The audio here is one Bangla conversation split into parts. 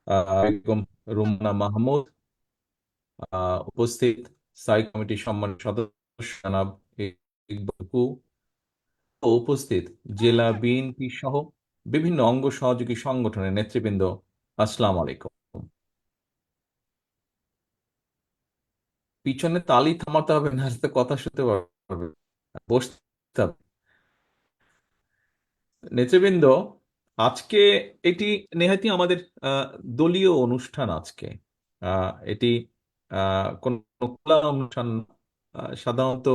বেগম রুমানা মাহমুদ, উপস্থিত স্থায়ী কমিটির সম্মানিত সদস্য জনাব ইকবাল কু, ও উপস্থিত জেলা বিএনপি সহ বিভিন্ন অঙ্গ সহযোগী সংগঠনের নেতৃবৃন্দ, আসসালামু আলাইকুম। পিছনে তালি থামাতে হবে, না হলে কথা শুনতে পারবে, বসতে হবে। নেতৃবৃন্দ, আজকে এটি নেহাতি আমাদের দলীয় অনুষ্ঠান। আজকে এটি কোন খোলা অনুষ্ঠান না। সাধারণত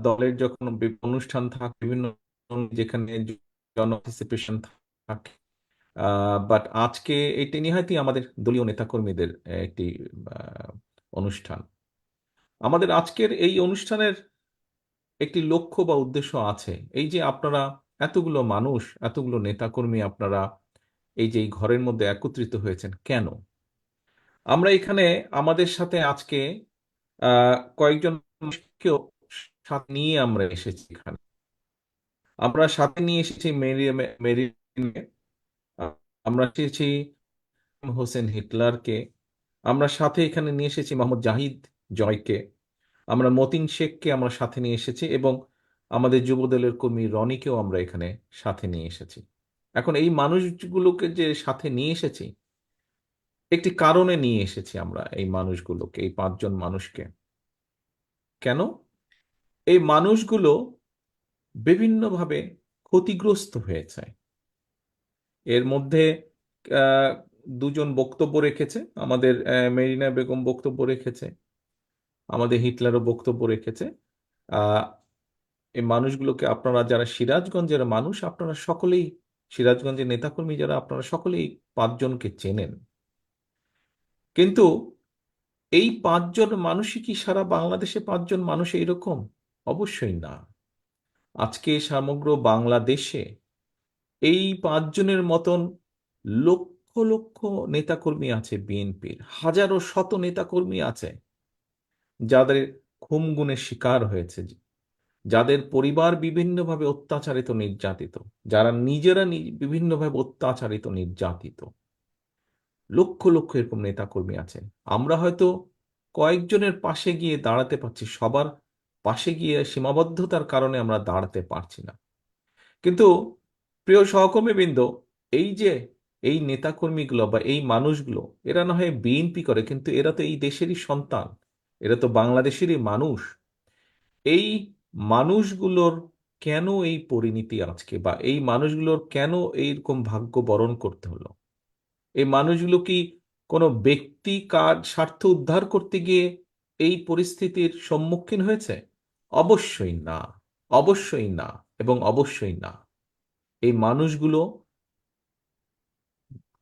দলের যখন অনুষ্ঠান থাকে বিভিন্ন, যেখানে জন পার্টিসিপেশন থাকে, বাট আজকে এটি নিহাতি আমাদের দলীয় নেতাকর্মীদের একটি আহ, অনুষ্ঠান। আমাদের আজকের এই অনুষ্ঠানের একটি লক্ষ্য বা উদ্দেশ্য আছে। এই যে আপনারা এতগুলো মানুষ, এতগুলো নেতাকর্মী, আপনারা এই যে এই ঘরের মধ্যে একত্রিত হয়েছেন কেন? আমরা এখানে আমাদের সাথে আজকে কয়েকজন মানুষকেও সাথে নিয়ে আমরা এসেছি এখানে। আমরা সাথে নিয়ে এসেছি মেরিনে, আমরা এসেছি হোসেন হিটলারকে, আমরা সাথে এখানে নিয়ে এসেছি মোহাম্মদ জাহিদ জয়কে, আমরা মতিন শেখকে আমরা সাথে নিয়ে এসেছি, এবং আমাদের যুবদলের কর্মী রনিকেও আমরা এখানে সাথে নিয়ে এসেছি। এখন এই মানুষগুলোকে যে সাথে নিয়ে এসেছি, একটি কারণে নিয়ে এসেছি আমরা এই মানুষগুলোকে, এই পাঁচজন মানুষকে। কেন? এই মানুষগুলো বিভিন্নভাবে ক্ষতিগ্রস্ত হয়েছে। এর মধ্যে আহ, দুজন বক্তব্য রেখেছে, আমাদের মেরিনা বেগম বক্তব্য রেখেছে, আমাদের হিটলারও বক্তব্য রেখেছে। আহ এই মানুষগুলোকে আপনারা যারা সিরাজগঞ্জের মানুষ, আপনারা সকলেই, সিরাজগঞ্জের নেতাকর্মী যারা, আপনারা সকলেই পাঁচজনকে চেনেন। কিন্তু এই পাঁচজন মানুষই কি সারা বাংলাদেশে পাঁচজন মানুষ এইরকম? অবশ্যই না। আজকে সমগ্র বাংলাদেশে এই পাঁচজনের মতন লক্ষ লক্ষ নেতাকর্মী আছে, বিএনপির হাজারো শত নেতাকর্মী আছে যাদের খুন গুমের শিকার হয়েছে, যাদের পরিবার বিভিন্নভাবে অত্যাচারিত নির্যাতিত, যারা নিজেরা বিভিন্নভাবে অত্যাচারিত নির্যাতিত। লক্ষ লক্ষ এরকম নেতাকর্মী আছেন। আমরা হয়তো কয়েকজনের পাশে গিয়ে দাঁড়াতে পারছি, সবার পাশে গিয়ে সীমাবদ্ধতার কারণে আমরা দাঁড়াতে পারছি না। কিন্তু প্রিয় সহকর্মীবৃন্দ, এই যে এই নেতাকর্মীগুলো বা এই মানুষগুলো, এরা না হয় বিএনপি করে, কিন্তু এরা তো এই দেশেরই সন্তান, এরা তো বাংলাদেশেরই মানুষ। এই মানুষগুলোর কেন এই পরিণতি আজকে, বা এই মানুষগুলোর কেন এইরকম ভাগ্য বরণ করতে হলো? এই মানুষগুলো কি কোনো ব্যক্তি কার স্বার্থ উদ্ধার করতে গিয়ে এই পরিস্থিতির সম্মুখীন হয়েছে? অবশ্যই না, অবশ্যই না, এবং অবশ্যই না। এই মানুষগুলো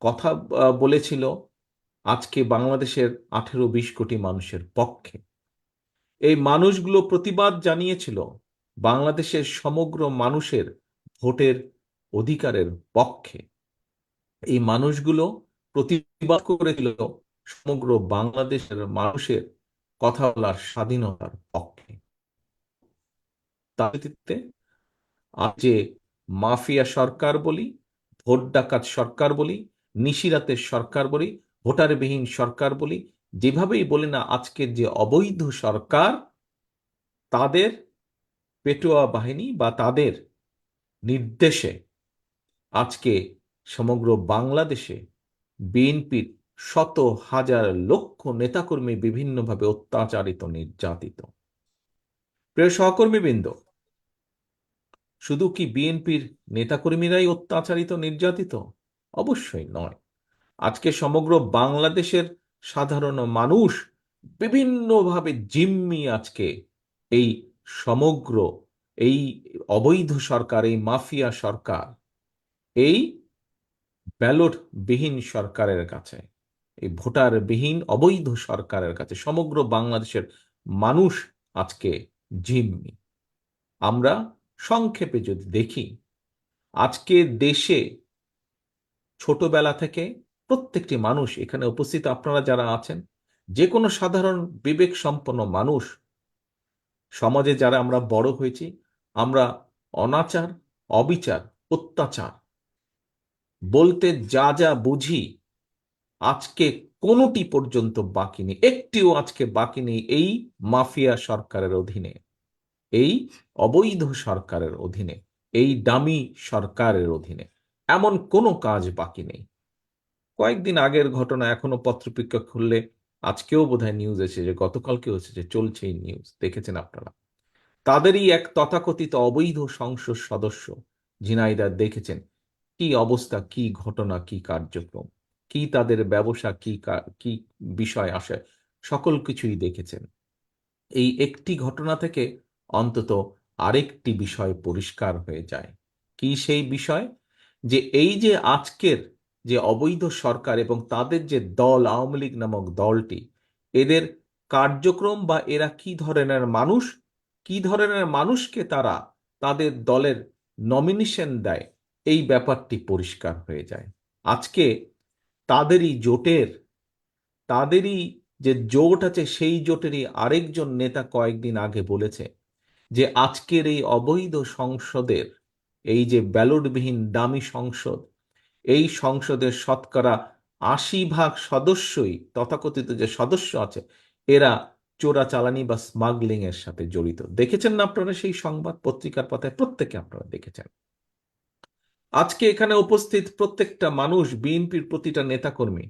কথা বলেছিল আজকে বাংলাদেশের 18-20 কোটি মানুষের পক্ষে। এই মানুষগুলো প্রতিবাদ জানিয়েছিল বাংলাদেশের সমগ্র মানুষের ভোটের অধিকারের পক্ষে। এই মানুষগুলো প্রতিবাদ করেছিল সমগ্র বাংলাদেশের মানুষের কথা বলার স্বাধীনতার পক্ষে। তার ভিত্তিতে আজ যে মাফিয়া সরকার বলি, ভোট ডাকাত সরকার বলি, নিশিরাতের সরকার বলি, ভোটারবিহীন সরকার বলি, যেভাবেই বলি না, আজকের যে অবৈধ সরকার, তাদের পেটোয়া বাহিনী বা তাদের নির্দেশে আজকে সমগ্র বাংলাদেশে বিএনপির শত হাজার লক্ষ নেতাকর্মী বিভিন্নভাবে অত্যাচারিত, নির্যাতিত। প্রিয় সহকর্মীবৃন্দ, শুধু কি বিএনপির নেতাকর্মীরাই অত্যাচারিত, নির্যাতিত? অবশ্যই নয়। আজকে সমগ্র বাংলাদেশের সাধারণ মানুষ বিভিন্নভাবে জিম্মি আজকে এই সমগ্র এই অবৈধ সরকার, এই মাফিয়া সরকার, এই ব্যালট বিহীন সরকারের কাছে, এই ভোটার বিহীন অবৈধ সরকারের কাছে সমগ্র বাংলাদেশের মানুষ আজকে জিম্মি। আমরা সংক্ষেপে যদি দেখি, আজকে দেশে ছোটবেলা থেকে প্রত্যেকটি মানুষ, এখানে উপস্থিত আপনারা যারা আছেন, যে কোনো সাধারণ বিবেক সম্পন্ন মানুষ, সমাজে যারা আমরা বড় হয়েছি, আমরা অনাচার, অবিচার, অত্যাচার বলতে যা যা বুঝি, আজকে কোনোটি পর্যন্ত বাকি নেই, একটিও আজকে বাকি নেই এই মাফিয়া সরকারের অধীনে, এই অবৈধ সরকারের অধীনে, এই ডামি সরকারের অধীনে এমন কোনো কাজ বাকি নেই। কয়েকদিন আগের ঘটনা এখনো পত্রপত্রিকা খুললে আজকেও বোধহয় নিউজ এসেছে, যে গতকালকেও এসেছে, চলছে এই নিউজ, দেখেছেন আপনারা। তাদেরই এক তথাকথিত অবৈধ সংসদ সদস্য ঝিনাইদহ, দেখেছেন কি অবস্থা, কি ঘটনা, কি কার্যক্রম, কি তাদের ব্যবসা, কি বিষয় আসে, সকল কিছুই দেখেছেন। এই একটি ঘটনা থেকে অন্তত আরেকটি বিষয় পরিষ্কার হয়ে যায়। কি সেই বিষয়? যে এই যে আজকের যে অবৈধ সরকার এবং তাদের যে দল আওয়ামী লীগ নামক দলটি, এদের কার্যক্রম বা এরা কি ধরনের মানুষ, কি ধরনের মানুষকে তারা তাদের দলের নমিনেশন দেয়, এই ব্যাপারটি পরিষ্কার হয়ে যায়। আজকে তাদেরই জোটের, তাদেরই যে জোট আছে, সেই জোটেরই আরেকজন নেতা কয়েকদিন আগে বলেছে যে আজকের এই অবৈধ সংসদের, এই যে ব্যালটবিহীন দামি সংসদ, এই সংসদের শতকরা ৮০% সদস্যই, তথাকথিত যে সদস্য আছে, এরা চোরাচালানি বা স্মাগলিং এর সাথে জড়িত। দেখেছেন না আপনারা সেই সংবাদ পত্রিকার পাতায়? প্রত্যেকে আপনারা দেখেছেন। আজকে এখানে উপস্থিত প্রত্যেকটা মানুষ, বিএনপির প্রতিটা নেতাকর্মী,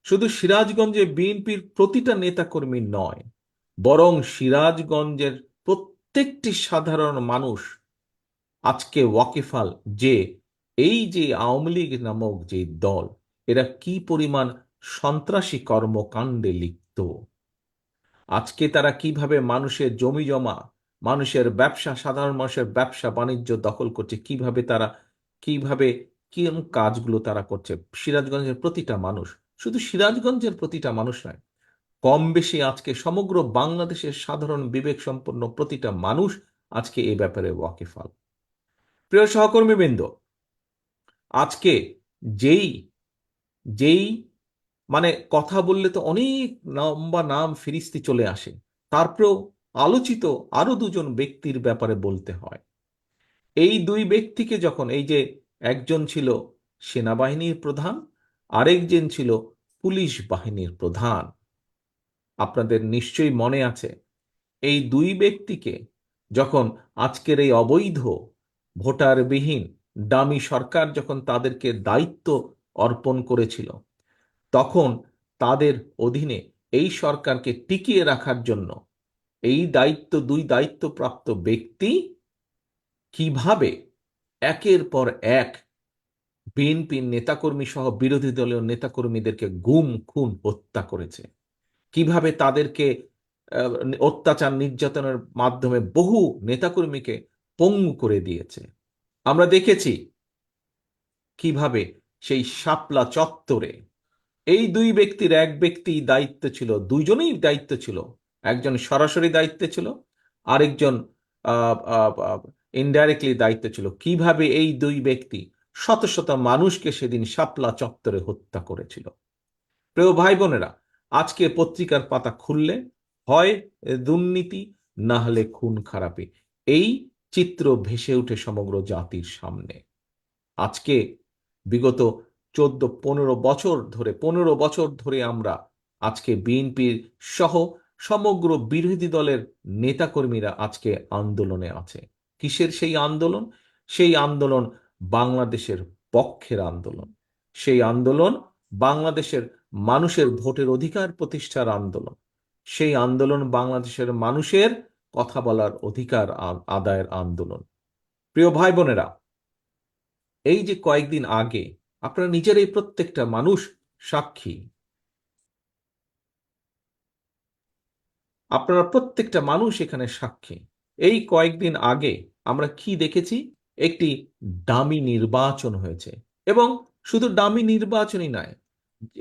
শুধু সিরাজগঞ্জে বিএনপির প্রতিটা নেতাকর্মী নয়, বরং সিরাজগঞ্জের প্রত্যেকটি সাধারণ মানুষ আজকে ওয়াকিফাল যে এই যে আওয়ামী লীগ নামক যে দল, এরা কি পরিমাণ সন্ত্রাসী কর্মকাণ্ডে লিপ্ত। আজকে তারা কিভাবে মানুষের জমি জমা, মানুষের ব্যবসা, সাধারণ মানুষের ব্যবসা বাণিজ্য দখল করছে, কিভাবে তারা, কিভাবে কি কাজগুলো তারা করছে। সিরাজগঞ্জের প্রতিটা মানুষ, শুধু সিরাজগঞ্জের প্রতিটা মানুষ নয়, কম বেশি আজকে সমগ্র বাংলাদেশের সাধারণ বিবেক সম্পন্ন প্রতিটা মানুষ আজকে এই ব্যাপারে ওয়াকিফাল। প্রিয় সহকর্মীবৃন্দ, আজকে যেই যেই মানে কথা বললে তো অনেক লম্বা নাম ফিরিস্তি চলে আসে, তারপরেও আলোচিত আরো দুজন ব্যক্তির ব্যাপারে বলতে হয়। এই দুই ব্যক্তিকে যখন, এই যে একজন ছিল সেনাবাহিনীর প্রধান, আরেকজন ছিল পুলিশ বাহিনীর প্রধান, আপনাদের নিশ্চয়ই মনে আছে, এই দুই ব্যক্তিকে যখন আজকের এই অবৈধ ভোটারবিহীন ডামি সরকার যখন তাদেরকে দায়িত্ব অর্পণ করেছিল, তখন তাদের অধীনে এই সরকারকে টিকিয়ে রাখার জন্য এই দায়িত্ব, দুই দায়িত্বপ্রাপ্ত ব্যক্তি কিভাবে একের পর এক বিএনপির নেতাকর্মী সহ বিরোধী দলীয় নেতাকর্মীদেরকে গুম খুন হত্যা করেছে, কিভাবে তাদেরকে আহ, অত্যাচার নির্যাতনের মাধ্যমে বহু নেতাকর্মীকে পঙ্গু করে দিয়েছে। আমরা দেখেছি কিভাবে সেই শাপলা চত্বরে এই দুই ব্যক্তির, এক ব্যক্তি দায়িত্ব ছিল, দুইজনেই দায়িত্ব ছিল, একজন সরাসরি দায়িত্বে ছিল, আরেকজন ইনডাইরেক্টলি দায়িত্ব ছিল, কিভাবে এই দুই ব্যক্তি শত শত মানুষকে সেদিন শাপলা চত্বরে হত্যা করেছিল। প্রিয় ভাই বোনেরা, আজকে পত্রিকার পাতা খুললে হয় দুর্নীতি, না হলে খুন খারাপি, এই চিত্র ভেসে উঠে সমগ্র জাতির সামনে। আজকে বিগত 14-15 বছর ধরে, 15 বছর ধরে আমরা আজকে বিএনপির সহ সমগ্র বিরোধী দলের নেতাকর্মীরা আজকে আন্দোলনে আছে। কিসের সেই আন্দোলন? সেই আন্দোলন বাংলাদেশের পক্ষের আন্দোলন, সেই আন্দোলন বাংলাদেশের মানুষের ভোটের অধিকার প্রতিষ্ঠার আন্দোলন, সেই আন্দোলন বাংলাদেশের মানুষের কথা বলার অধিকার আদায়ের আন্দোলন। প্রিয় ভাই বোনেরা, এই যে কয়েকদিন আগে, আপনারা নিজেরাই প্রত্যেকটা মানুষ সাক্ষী, আপনারা প্রত্যেকটা মানুষ এখানে সাক্ষী, এই কয়েকদিন আগে আমরা কি দেখেছি? একটি ডামি নির্বাচন হয়েছে, এবং শুধু ডামি নির্বাচনই নয়,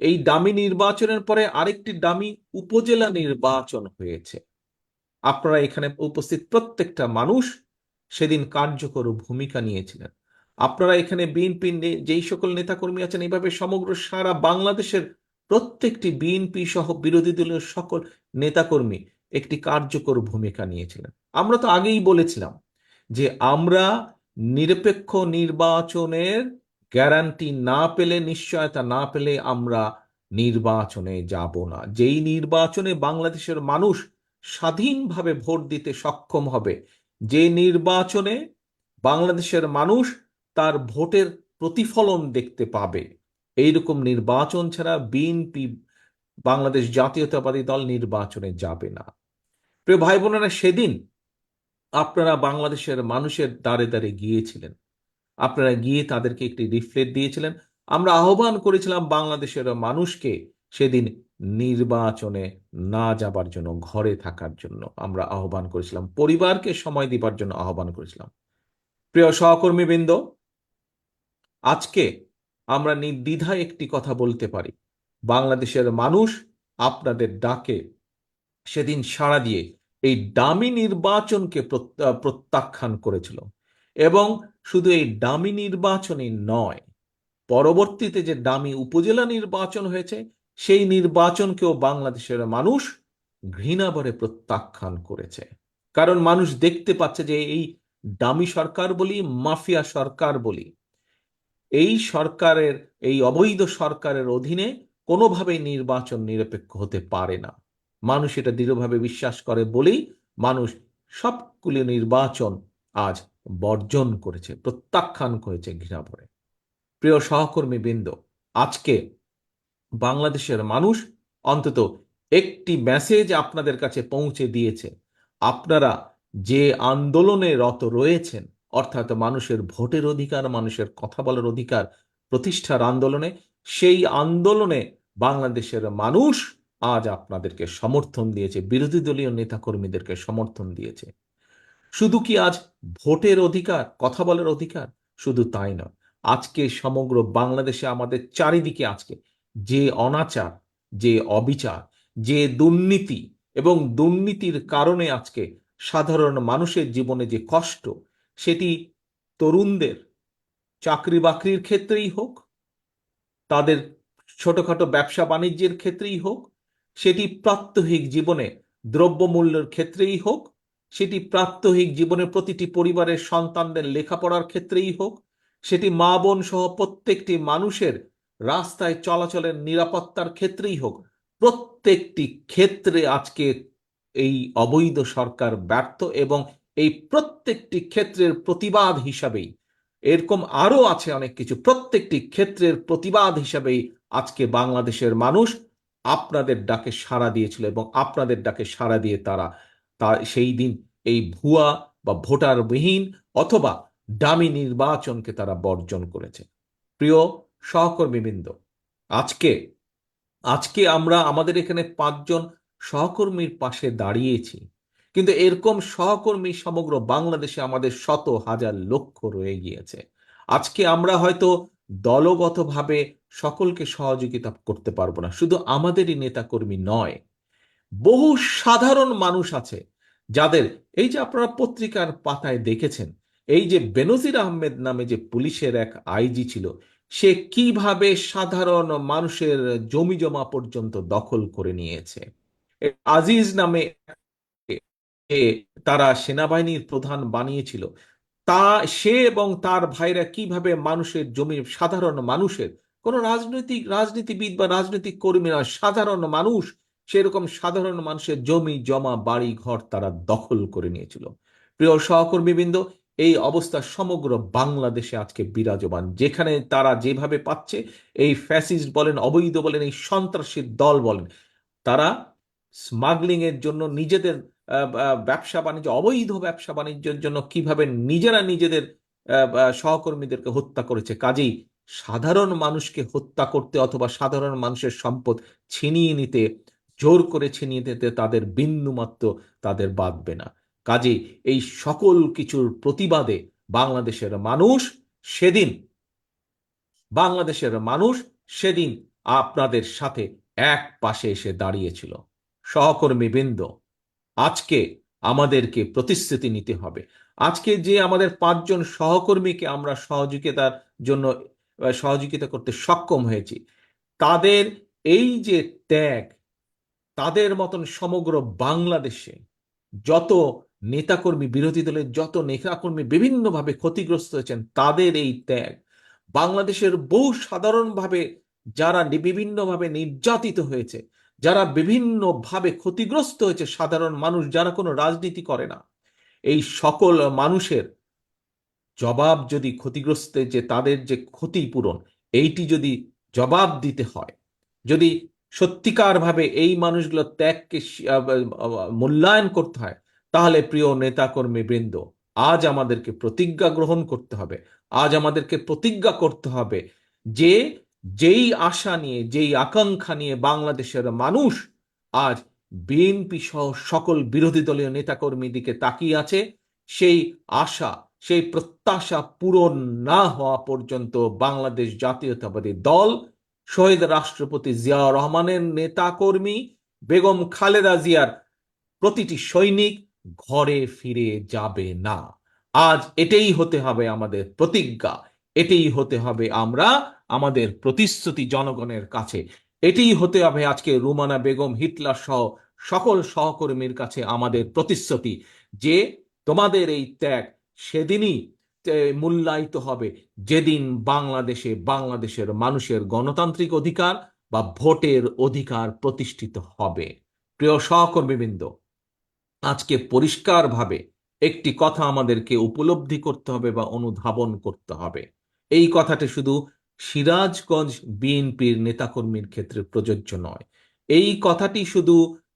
এই ডামি নির্বাচনের পরে আরেকটি ডামি উপজেলা নির্বাচন হয়েছে। আপনারা এখানে উপস্থিত প্রত্যেকটা মানুষ সেদিন কার্যকর ভূমিকা নিয়েছিলেন। আপনারা এখানে বিএনপি যেই সকল নেতাকর্মী আছেন, এইভাবে সমগ্র সারা বাংলাদেশের প্রত্যেকটি বিএনপি সহ বিরোধী দলীয় সকল নেতাকর্মী একটি কার্যকর ভূমিকা নিয়েছিলেন। আমরা তো আগেই বলেছিলাম যে আমরা নিরপেক্ষ নির্বাচনের গ্যারান্টি না পেলে, নিশ্চয়তা না পেলে আমরা নির্বাচনে যাব না। যেই নির্বাচনে বাংলাদেশের মানুষ স্বাধীনভাবে ভোট দিতে সক্ষম হবে, যে নির্বাচনে বাংলাদেশের মানুষ তার ভোটের প্রতিফলন দেখতে পাবে, এইরকম নির্বাচন ছাড়া বিএনপি, বাংলাদেশ জাতীয়তাবাদী দল নির্বাচনে যাবে না। প্রিয় ভাই বোনেরা, সেদিন আপনারা বাংলাদেশের মানুষের দ্বারে দ্বারে গিয়েছিলেন, আপনারা গিয়ে তাদেরকে একটি লিফলেট দিয়েছিলেন। আমরা আহ্বান করেছিলাম বাংলাদেশের মানুষকে সেদিন নির্বাচনে না যাবার জন্য, ঘরে থাকার জন্য আমরা আহ্বান করেছিলাম, পরিবারকে সময় দিবার জন্য আহ্বান করেছিলাম। প্রিয় সহকর্মীবৃন্দ, আজকে আমরা নির্দ্বিধায় একটি কথা বলতে পারি, বাংলাদেশের মানুষ আপনাদের ডাকে সেদিন সাড়া দিয়ে এই ডামি নির্বাচনকে প্রত্যাখ্যান করেছিল। এবং শুধু এই ডামি নির্বাচনই নয়, পরবর্তীতে যে ডামি উপজেলা নির্বাচন হয়েছে, সেই নির্বাচনকেও বাংলাদেশের মানুষ ঘৃণাভরে প্রত্যাখ্যান করেছে। কারণ মানুষ দেখতে পাচ্ছে যে এই ডামি সরকার বলি, মাফিয়া সরকার বলি, এই সরকারের, এই অবৈধ সরকারের অধীনে কোনোভাবেই নির্বাচন নিরপেক্ষ হতে পারে না। মানুষ এটা দৃঢ়ভাবে বিশ্বাস করে বলেই মানুষ সবগুলি নির্বাচন আজ বর্জন করেছে, প্রত্যাখ্যান করেছে ঘৃণা ভরে। প্রিয় সহকর্মী বৃন্দ, আজকে বাংলাদেশের মানুষ অন্তত একটি মেসেজ আপনাদের কাছে পৌঁছে দিয়েছে। আপনারা যে আন্দোলনে রত রয়েছেন, অর্থাৎ মানুষের ভোটের অধিকার, মানুষের কথা বলার অধিকার প্রতিষ্ঠার আন্দোলনে, সেই আন্দোলনে বাংলাদেশের মানুষ আজ আপনাদেরকে সমর্থন দিয়েছে, বিরোধী দলীয় নেতাকর্মীদেরকে সমর্থন দিয়েছে। শুধু কি আজ ভোটের অধিকার, কথা বলার অধিকার, শুধু তাই নয়, আজকে সমগ্র বাংলাদেশে আমাদের চারিদিকে আজকে যে অনাচার, যে অবিচার, যে দুর্নীতি, এবং দুর্নীতির কারণে আজকে সাধারণ মানুষের জীবনে যে কষ্ট, সেটি তরুণদের চাকরি বাকরির ক্ষেত্রেই হোক, তাদের ছোটখাটো ব্যবসা বাণিজ্যের ক্ষেত্রেই হোক, সেটি প্রাত্যহিক জীবনে দ্রব্যমূল্যের ক্ষেত্রেই হোক, সেটি প্রাত্যহিক জীবনে প্রতিটি পরিবারের সন্তানদের লেখাপড়ার ক্ষেত্রেই হোক, সেটি মা বোন সহ প্রত্যেকটি মানুষের রাস্তায় চলাচলের নিরাপত্তার ক্ষেত্রেই হোক, প্রত্যেকটি ক্ষেত্রে আজকে এই অবৈধ সরকার ব্যর্থ। এবং এই প্রত্যেকটি ক্ষেত্রের প্রতিবাদ হিসাবেই, এরকম আরো আছে অনেক কিছু, প্রত্যেকটি ক্ষেত্রের প্রতিবাদ হিসাবেই আজকে বাংলাদেশের মানুষ আপনাদের ডাকে সাড়া দিয়েছিল, এবং আপনাদের ডাকে সাড়া দিয়ে তারা সেই দিন এই ভুয়া বা ভোটারবিহীন অথবা ডামি নির্বাচনকে তারা বর্জন করেছে। প্রিয় সহকর্মীবৃন্দ, আজকে আজকে আমরা আমাদের এখানে 5 জন সহকর্মীর পাশে দাঁড়িয়েছি, কিন্তু এরকম সহকর্মী সমগ্র বাংলাদেশে আমাদের শত হাজার লক্ষ রয়ে গিয়েছে। আজকে আমরা হয়তো দলগতভাবে সকলকে সহযোগিতা করতে পারবো না, শুধু আমাদেরই নেতাকর্মী নয়, বহু সাধারণ মানুষ আছে যাদের, এই যে আপনারা পত্রিকার পাতায় দেখেছেন, এই যে বেনজির আহমেদ নামে যে পুলিশের এক আইজি ছিল, সে কিভাবে সাধারণ মানুষের জমি জমা পর্যন্ত দখল করে নিয়েছে। আজিজ নামে এ তারা সেনাবাহিনীর প্রধান বানিয়েছিল, তা সে এবং তার ভাইরা কিভাবে মানুষের জমি, সাধারণ মানুষের, কোন রাজনীতিবিদ বা রাজনৈতিক কর্মীরা, সাধারণ মানুষ, সেরকম সাধারণ মানুষের জমি জমা বাড়ি ঘর তারা দখল করে নিয়েছিল। প্রিয় সহকর্মীবৃন্দ, এই অবস্থা সমগ্র বাংলাদেশে আজকে বিরাজমান। যেখানে তারা যেভাবে পাচ্ছে, এই ফ্যাসিস্ট বলেন, অবৈধ বলেন, এই সন্ত্রাসী দল বলেন, তারা স্মাগলিং এর জন্য, নিজেদের ব্যবসা বাণিজ্য, অবৈধ ব্যবসা বাণিজ্যের জন্য কিভাবে নিজেরা নিজেদের সহকর্মীদেরকে হত্যা করেছে। কাজেই সাধারণ মানুষকে হত্যা করতে অথবা সাধারণ মানুষের সম্পদ ছিনিয়ে নিতে, জোর করে ছিনিয়ে নিতে তাদের বিন্দুমাত্র তাদের বাধবে না। কাজেই এই সকল কিছুর প্রতিবাদে বাংলাদেশের মানুষ সেদিন, বাংলাদেশের মানুষ সেদিন আপনাদের সাথে এক পাশে এসে দাঁড়িয়েছিল। সহকর্মীবৃন্দ, আজকে আমাদেরকে প্রতিশ্রুতি নিতে হবে। আজকে যে আমাদের 5 জন সহকর্মীকে আমরা সহযোগিতার জন্য সহযোগিতা করতে সক্ষম হয়েছি, তাদের এই যে ত্যাগ, তাদের মতন সমগ্র বাংলাদেশে যত নেতাকর্মী, বিরোধী দলের যত নেতাকর্মী বিভিন্নভাবে ক্ষতিগ্রস্ত হয়েছেন, তাদের এই ত্যাগ, বাংলাদেশের বহু সাধারণভাবে যারা বিভিন্নভাবে নির্যাতিত হয়েছে, যারা বিভিন্নভাবে ক্ষতিগ্রস্ত হয়েছে, সাধারণ মানুষ যারা কোনো রাজনীতি করে না, এই সকল মানুষের জবাব যদি ক্ষতিগ্রস্ত যে তাদের যে ক্ষতিপূরণ, এইটি যদি জবাব দিতে হয়, যদি সত্যিকারভাবে এই মানুষগুলোর ত্যাগকে মূল্যায়ন করতে হয়, তাহলে প্রিয় নেতাকর্মী বৃন্দ, আজ আমাদেরকে প্রতিজ্ঞা গ্রহণ করতে হবে। আজ আমাদেরকে প্রতিজ্ঞা করতে হবে যে যেই আশা নিয়ে, যেই আকাঙ্ক্ষা নিয়ে বাংলাদেশের মানুষ আজ বিএনপি সহ সকল বিরোধী দলীয় নেতাকর্মীর দিকে তাকিয়ে আছে, সেই আশা, সেই প্রত্যাশা পূরণ না হওয়া পর্যন্ত বাংলাদেশ জাতীয়তাবাদী দল, শহীদ রাষ্ট্রপতি জিয়াউর রহমানের নেতাকর্মী, বেগম খালেদা জিয়ার প্রতিটি সৈনিক ঘরে ফিরে যাবে না। আজ এটাই হতে হবে আমাদের প্রতিজ্ঞা, এটাই হতে হবে আমরা আমাদের প্রতিশ্রুতি জনগণের কাছে, এটাই হতে হবে আজকে রুমানা বেগম, হিটলার সহ সকল সহকর্মীর কাছে আমাদের প্রতিশ্রুতি, যে তোমাদের এই ত্যাগ সেদিনই মূল্যায়িত হবে যেদিন বাংলাদেশের মানুষের গণতান্ত্রিক অধিকার বা ভোটের অধিকার প্রতিষ্ঠিত হবে। প্রিয় সহকর্মীবৃন্দ, আজকে পরিষ্কারভাবে একটি কথা আমাদেরকে উপলব্ধি করতে হবে বা অনুধাবন করতে হবে। এই কথাটি শুধু সিরাজগঞ্জ বিএনপির নেতাকর্মীর ক্ষেত্রে প্রযোজ্য নয়। এই কথাটি শুধু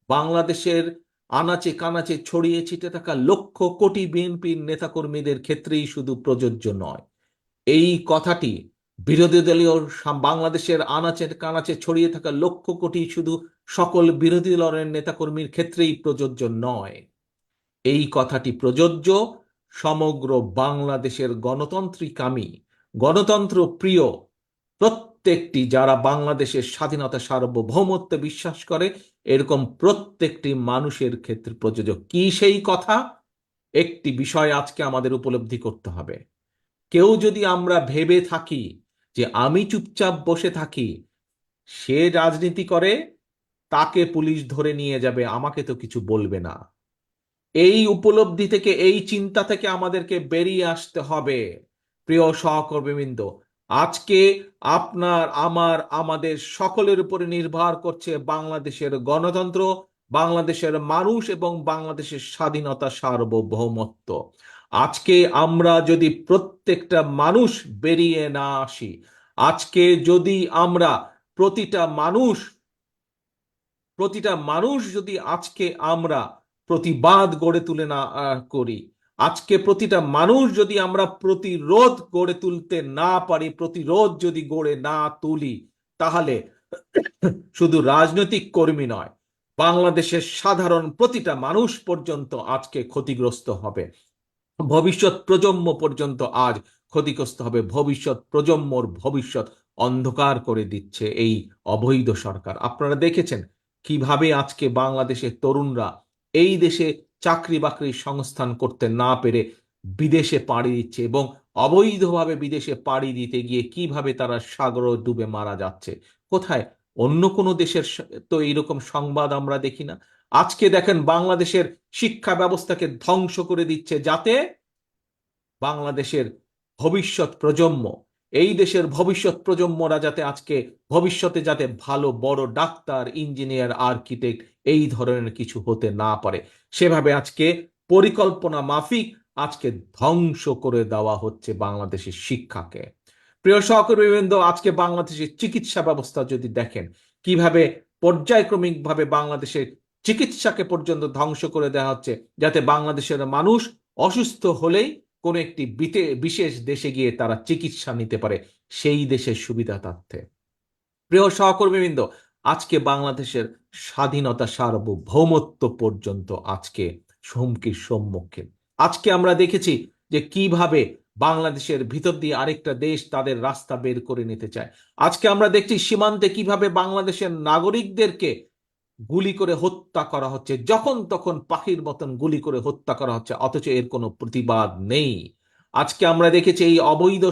বাংলাদেশের আনাচে কানাচে ছড়িয়ে ছিটে থাকা লক্ষ কোটি বিএনপির নেতাকর্মীদের ক্ষেত্রেই শুধু প্রযোজ্য নয়। এই কথাটি বিরোধী দলীয় বাংলাদেশের আনাচে কানাচে ছড়িয়ে থাকা লক্ষ কোটি শুধু সকল বিরোধী দলের নেতাকর্মীর ক্ষেত্রেই প্রযোজ্য নয়। এই কথাটি প্রযোজ্য সমগ্র বাংলাদেশের গণতন্ত্রকামী, গণতন্ত্র প্রিয় প্রত্যেকটি, যারা বাংলাদেশের স্বাধীনতা সার্বভৌমত্বে বিশ্বাস করে, এরকম প্রত্যেকটি মানুষের ক্ষেত্রে প্রযোজ্য। কি সেই কথা? একটি বিষয় আজকে আমাদের উপলব্ধি করতে হবে। কেউ যদি আমরা ভেবে থাকি যে আমি চুপচাপ বসে থাকি, সে রাজনীতি করে, তাকে পুলিশ ধরে নিয়ে যাবে, আমাকে তো কিছু বলবে না, এই উপলব্ধি থেকে, এই চিন্তা থেকে আমাদেরকে বেরিয়ে আসতে হবে। প্রিয় সহকর্মীবৃন্দ, আজকে আপনার, আমার, আমাদের সকলের উপরে নির্ভর করছে বাংলাদেশের গণতন্ত্র, বাংলাদেশের মানুষ এবং বাংলাদেশের স্বাধীনতা সার্বভৌমত্ব। আজকে আমরা যদি প্রত্যেকটা মানুষ বেরিয়ে না আসি, আজকে যদি আমরা প্রতিটা মানুষ প্রতিটা মানুষ যদি আজকে আমরা প্রতিবাদ গড়ে তুলে না করি, আজকে প্রতিটা মানুষ যদি আমরা প্রতিরোধ গড়ে তুলতে না পারি, প্রতিরোধ যদি গড়ে না তুলি, তাহলে শুধু রাজনৈতিক কর্মী নয়, বাংলাদেশের সাধারণ প্রতিটা মানুষ পর্যন্ত আজকে ক্ষতিগ্রস্ত হবে। ভবিষ্যৎ প্রজন্ম পর্যন্ত আজ ক্ষতিগ্রস্ত হবে। ভবিষ্যৎ প্রজন্মর ভবিষ্যৎ অন্ধকার করে দিচ্ছে এই অবৈধ সরকার। আপনারা দেখেছেন কিভাবে আজকে বাংলাদেশের তরুণরা এই দেশে চাকরি বাকরির সংস্থান করতে না পেরে বিদেশে পাড়ি দিচ্ছে, এবং অবৈধভাবে বিদেশে পাড়ি দিতে গিয়ে কিভাবে তারা সাগরে ডুবে মারা যাচ্ছে। কোথায়? অন্য কোনো দেশের তো এইরকম সংবাদ আমরা দেখি না। আজকে দেখেন বাংলাদেশের শিক্ষা ব্যবস্থাকে ধ্বংস করে দিচ্ছে, যাতে বাংলাদেশের ভবিষ্যৎ প্রজন্ম, এই দেশের ভবিষ্যৎ প্রজন্মরা যাতে আজকে ভবিষ্যতে যাতে ভালো বড় ডাক্তার, ইঞ্জিনিয়ার, আর্কিটেক্ট এই ধরনের কিছু হতে না পারে, সেভাবে আজকে পরিকল্পনা মাফিক আজকে ধ্বংস করে দেওয়া হচ্ছে বাংলাদেশের শিক্ষাকে। প্রিয় সহকর্মীবৃন্দ, আজকে বাংলাদেশের চিকিৎসা ব্যবস্থা যদি দেখেন, কিভাবে পর্যায়ক্রমিকভাবে বাংলাদেশের চিকিৎসাকে পর্যন্ত ধ্বংস করে দেওয়া হচ্ছে, যাতে বাংলাদেশের মানুষ অসুস্থ হলেই কোন একটি বিশেষ দেশে গিয়ে তারা চিকিৎসা নিতে পারে, সেই দেশের সুবিধার্থে। প্রিয় সহকর্মীবৃন্দ, আজকে বাংলাদেশের স্বাধীনতা সার্বভৌমত্ব পর্যন্ত আজকে হুমকির সম্মুখীন। আজকে আমরা দেখেছি যে কিভাবে বাংলাদেশের ভিতর দিয়ে আরেকটা দেশ তাদের রাস্তা বের করে নিতে চায়। আজকে আমরা দেখছি সীমান্তে কিভাবে বাংলাদেশের নাগরিকদেরকে গুলি করে হত্যা করা হচ্ছে, যখন তখন পাখির মতন গুলি করে হত্যা করা হচ্ছে, অথচ এর কোনো প্রতিবাদ নেই। আজকে আমরা দেখেছি এই অবৈধ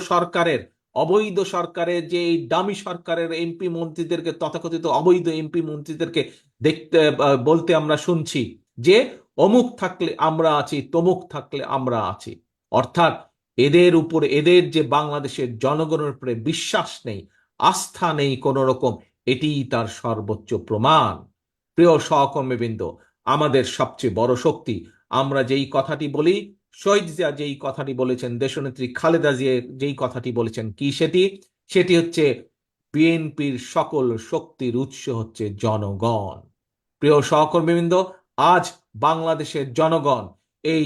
সরকারের যে এই ডামি সরকারের এমপি মন্ত্রীদেরকে, তথাকথিত অবৈধ এমপি মন্ত্রীদেরকে দেখতে বলতে আমরা শুনছি যে অমুক থাকলে আমরা আছি, তমুক থাকলে আমরা আছি। অর্থাৎ এদের যে বাংলাদেশের জনগণের উপরে বিশ্বাস নেই, আস্থা নেই কোনো রকম, এটিই তার সর্বোচ্চ প্রমাণ। প্রিয় সহকর্মীবৃন্দ, আমাদের সবচেয়ে বড় শক্তি, আমরা যেই কথাটি বলি, শহীদ জিয়া যেই কথাটি বলেছেন, দেশনেত্রী খালেদা জিয়া যেই কথাটি বলেছেন, কি সেটি? সেটি হচ্ছে বিএনপির সকল শক্তির উৎস হচ্ছে জনগণ। প্রিয় সহকর্মীবৃন্দ, আজ বাংলাদেশের জনগণ এই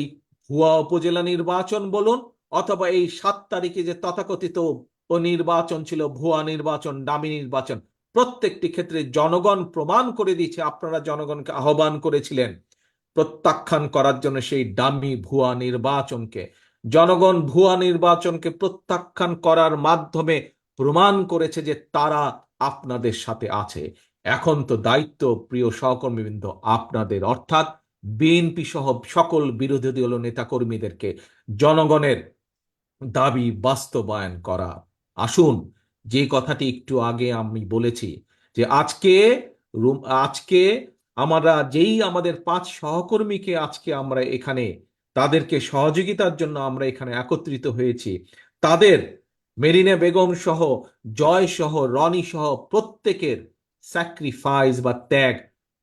ভুয়া উপজেলা নির্বাচন বলুন, অথবা এই 7 তারিখে যে তথাকথিত ও নির্বাচন ছিল, ভুয়া নির্বাচন, ডামি নির্বাচন, প্রত্যেকটি ক্ষেত্রে জনগণ প্রমাণ করে দিয়েছে। আপনারা জনগণকে আহ্বান করেছিলেন প্রত্যাখ্যান করার জন্য সেই ডামি ভুয়া নির্বাচনকে। জনগণ ভুয়া নির্বাচনকে প্রত্যাখ্যান করার মাধ্যমে প্রমাণ করেছে যে তারা আপনাদের সাথে আছে। এখন তো দায়িত্ব, প্রিয় সহকর্মীবৃন্দ, আপনাদের, অর্থাৎ বিএনপি সহ সকল বিরোধী দলীয় নেতাকর্মীদেরকে জনগণের দাবি বাস্তবায়ন করা। আসুন, যে কথাটি একটু আগে আমি বলেছি, যে আজকে আমরা যেই আমাদের 5 সহকর্মীকে আজকে আমরা এখানে তাদেরকে সহযোগিতার জন্য আমরা এখানে একত্রিত হয়েছি, তাদের মেরিনা বেগম সহ, জয় সহ, রনি সহ প্রত্যেকের স্যাক্রিফাইস বা ত্যাগ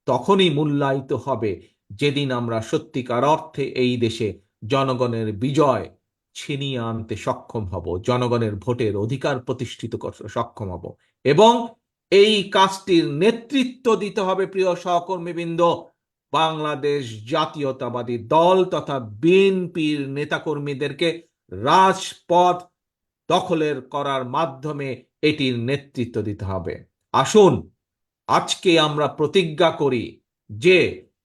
তখনই মূল্যায়িত হবে যেদিন আমরা সত্যিকার অর্থে এই দেশে জনগণের বিজয় ছিনিয়ে আনতে সক্ষম হব, জনগণের ভোটের অধিকার প্রতিষ্ঠিত করতে সক্ষম হব। এবং এই কাজটির নেতৃত্ব দিতে হবে, প্রিয় সহকর্মীবৃন্দ, বাংলাদেশ জাতীয়তাবাদী দল তথা বিএনপির নেতাকর্মীদেরকে রাজপথ দখলের করার মাধ্যমে এটির নেতৃত্ব দিতে হবে। আসুন, আজকে আমরা প্রতিজ্ঞা করি যে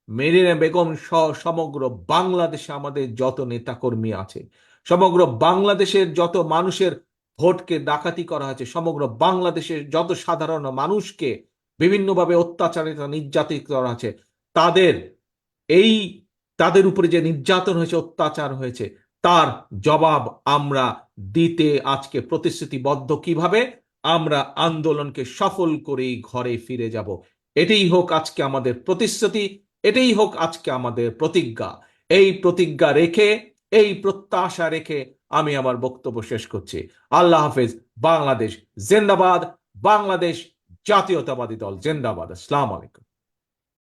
মেরিনা বেগম সহ সমগ্র বাংলাদেশে আমাদের যত নেতাকর্মী আছে, সমগ্র বাংলাদেশের যত মানুষের ভোটকে ডাকাতি করা হয়েছে, সমগ্র বাংলাদেশের যত সাধারণ মানুষকে বিভিন্নভাবে অত্যাচারিত নির্যাতিত করা হয়েছে, তাদের এই তাদের উপরে যে নির্যাতন হয়েছে, অত্যাচার হয়েছে, তার জবাব আমরা দিতে আজকে প্রতিশ্রুতিবদ্ধ। কিভাবে? আমরা আন্দোলনকে সফল করেই ঘরে ফিরে যাব। এটাই হোক আজকে আমাদের প্রতিশ্রুতি, এটাই হোক আজকে আমাদের প্রতিজ্ঞা। এই প্রতিজ্ঞা রেখে, এই প্রত্যাশা রেখে আমি আমার বক্তব্য শেষ করছি। আল্লাহ হাফেজ। বাংলাদেশ জিন্দাবাদ। বাংলাদেশ জাতীয়তাবাদী দল জিন্দাবাদ। আসসালামু আলাইকুম।